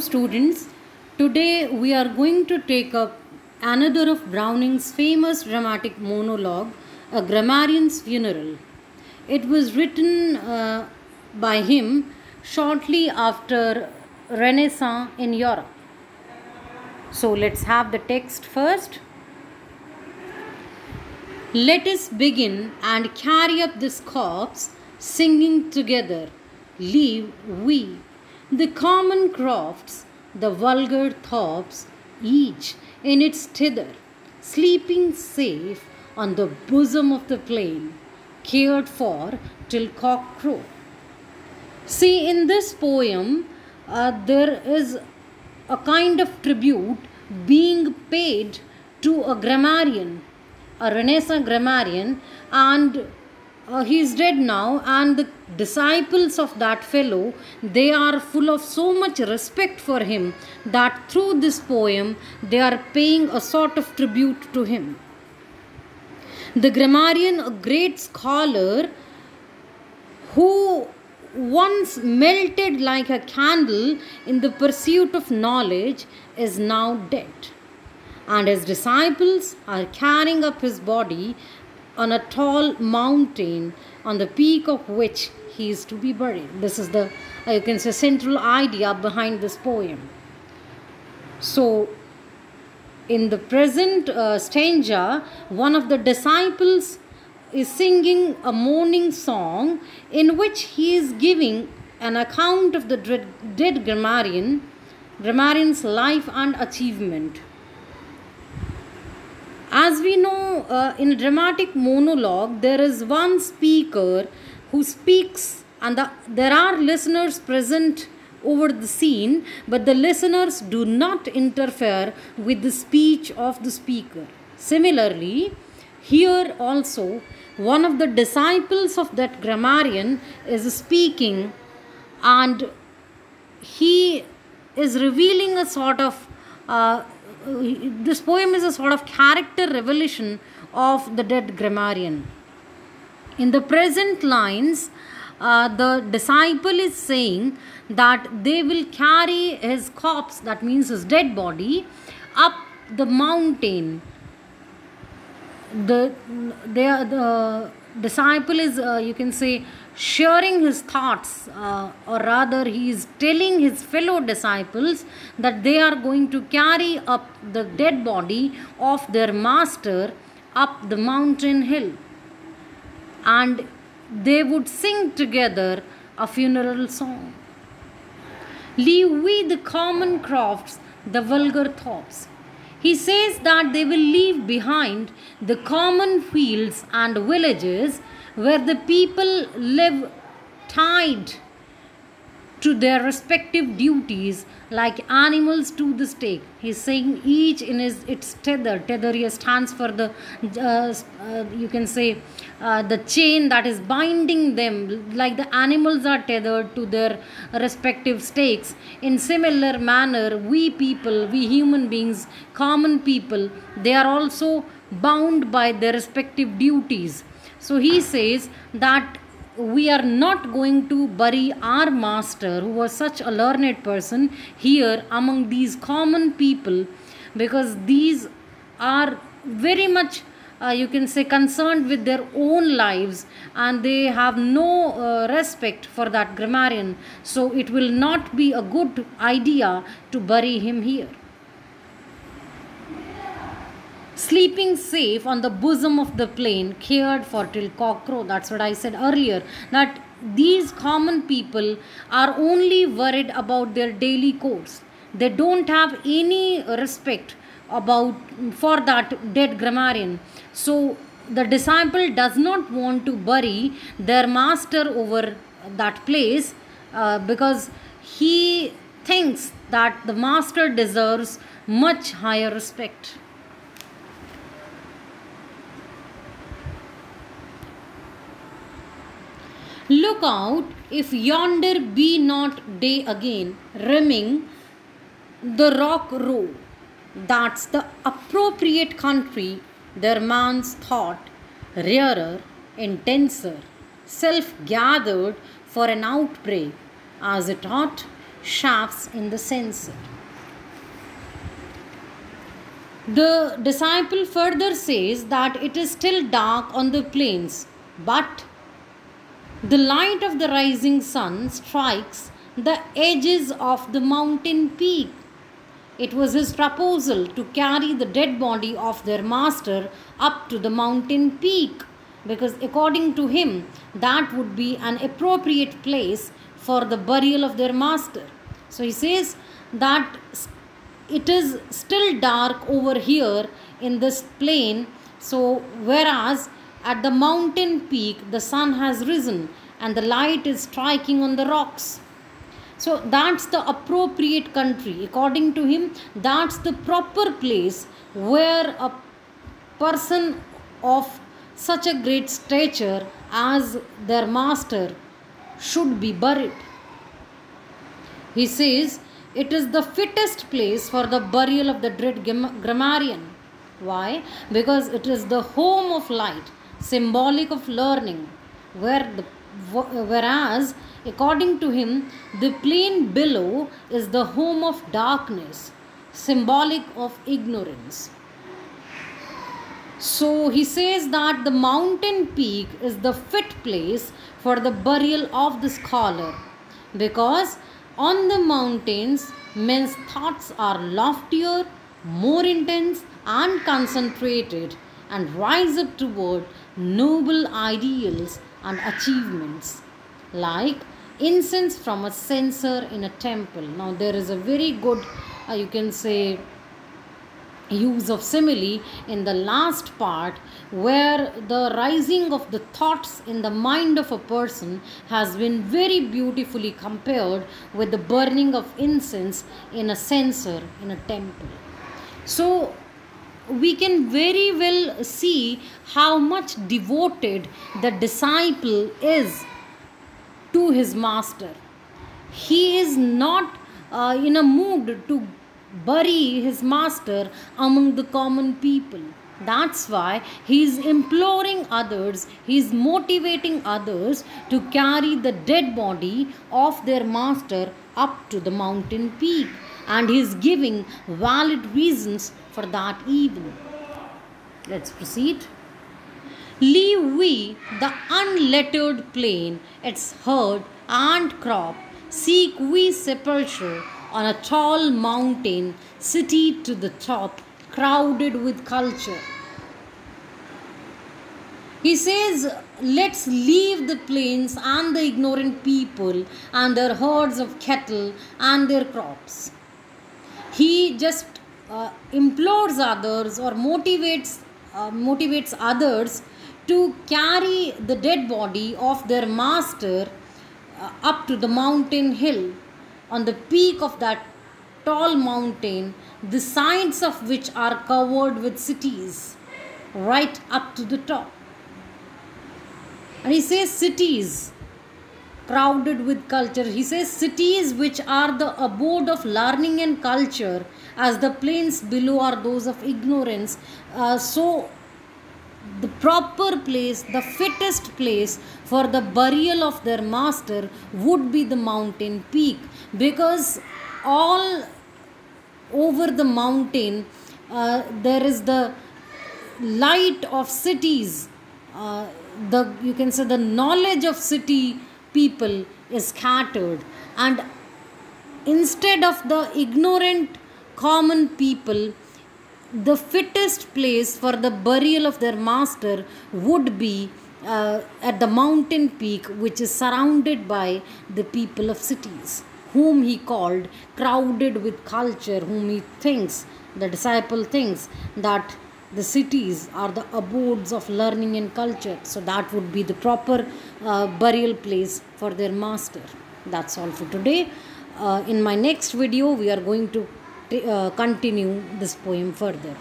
students, today we are going to take up another of Browning's famous dramatic monologue, A Grammarian's Funeral. It was written by him shortly after Renaissance in Europe. So let's have the text first. Let us begin and carry up this corpse, singing together, leave we, the common crofts, the vulgar thoughts, each in its tether, sleeping safe on the bosom of the plain, cared for till cock crow. See, in this poem, there is a kind of tribute being paid to a grammarian, a Renaissance grammarian, and he is dead now, and the disciples of that fellow, they are full of so much respect for him that through this poem they are paying a sort of tribute to him. The grammarian, a great scholar who once melted like a candle in the pursuit of knowledge, is now dead, and his disciples are carrying up his body on a tall mountain on the peak of which he is to be buried. This is the, you can say, central idea behind this poem. So, in the present stanza, one of the disciples is singing a mourning song in which he is giving an account of the dead grammarian's life and achievement. As we know, in a dramatic monologue, there is one speaker who speaks, and there are listeners present over the scene, but the listeners do not interfere with the speech of the speaker. Similarly, here also, one of the disciples of that grammarian is speaking, and he is revealing a sort of this poem is a sort of character revelation of the dead grammarian. In the present lines, the disciple is saying that they will carry his corpse, that means his dead body, up the mountain. The disciple is, you can say, sharing his thoughts, or rather he is telling his fellow disciples that they are going to carry up the dead body of their master up the mountain hill, and they would sing together a funeral song. Leave we the common crofts, the vulgar thoughts. He says that they will leave behind the common fields and villages where the people live tied to their respective duties like animals to the stake. He is saying each in its tether. Tether here stands for the, you can say, the chain that is binding them, like the animals are tethered to their respective stakes. In similar manner, we people, we human beings, common people, they are also bound by their respective duties. So he says that we are not going to bury our master, who was such a learned person, here among these common people, because these are very much, you can say, concerned with their own lives, and they have no respect for that grammarian. So it will not be a good idea to bury him here. Sleeping safe on the bosom of the plain, cared for till cock crow. That's what I said earlier, that these common people are only worried about their daily course. They don't have any respect for that dead grammarian. So the disciple does not want to bury their master over that place, because he thinks that the master deserves much higher respect. Look out if yonder be not day again, rimming the rock row. That's the appropriate country, their man's thought, rarer, intenser, self-gathered for an outbreak, as it ought, shafts in the censer. The disciple further says that it is still dark on the plains, but the light of the rising sun strikes the edges of the mountain peak. It was his proposal to carry the dead body of their master up to the mountain peak, because according to him, that would be an appropriate place for the burial of their master. So he says that it is still dark over here in this plain, so whereas at the mountain peak the sun has risen and the light is striking on the rocks. So that's the appropriate country. According to him, that's the proper place where a person of such a great stature as their master should be buried. He says it is the fittest place for the burial of the dread grammarian. Why? Because it is the home of light, symbolic of learning, whereas according to him, the plain below is the home of darkness, symbolic of ignorance. So he says that the mountain peak is the fit place for the burial of the scholar, because on the mountains men's thoughts are loftier, more intense and concentrated, and rise up toward noble ideals and achievements, like incense from a censer in a temple. Now there is a very good you can say use of simile in the last part, where the rising of the thoughts in the mind of a person has been very beautifully compared with the burning of incense in a censer in a temple. So we can very well see how much devoted the disciple is to his master. He is not in a mood to bury his master among the common people. That's why he is imploring others, he is motivating others to carry the dead body of their master up to the mountain peak, and he is giving valid reasons for that even. Let's proceed. Leave we the unlettered plain, its herd and crop, seek we sepulture on a tall mountain, city to the top, crowded with culture. He says, let's leave the plains and the ignorant people and their herds of cattle and their crops. He just implores others or motivates others to carry the dead body of their master up to the mountain hill. On the peak of that tall mountain, the sides of which are covered with cities, right up to the top. And he says cities crowded with culture. He says cities which are the abode of learning and culture, as the plains below are those of ignorance. So the proper place, the fittest place for the burial of their master would be the mountain peak, because all over the mountain there is the light of cities. You can say the knowledge of city people is scattered, and instead of the ignorant common people, the fittest place for the burial of their master would be at the mountain peak, which is surrounded by the people of cities, whom he called crowded with culture, whom he thinks, the disciple thinks, that the cities are the abodes of learning and culture. So that would be the proper burial place for their master. That's all for today. In my next video, we are going to continue this poem further.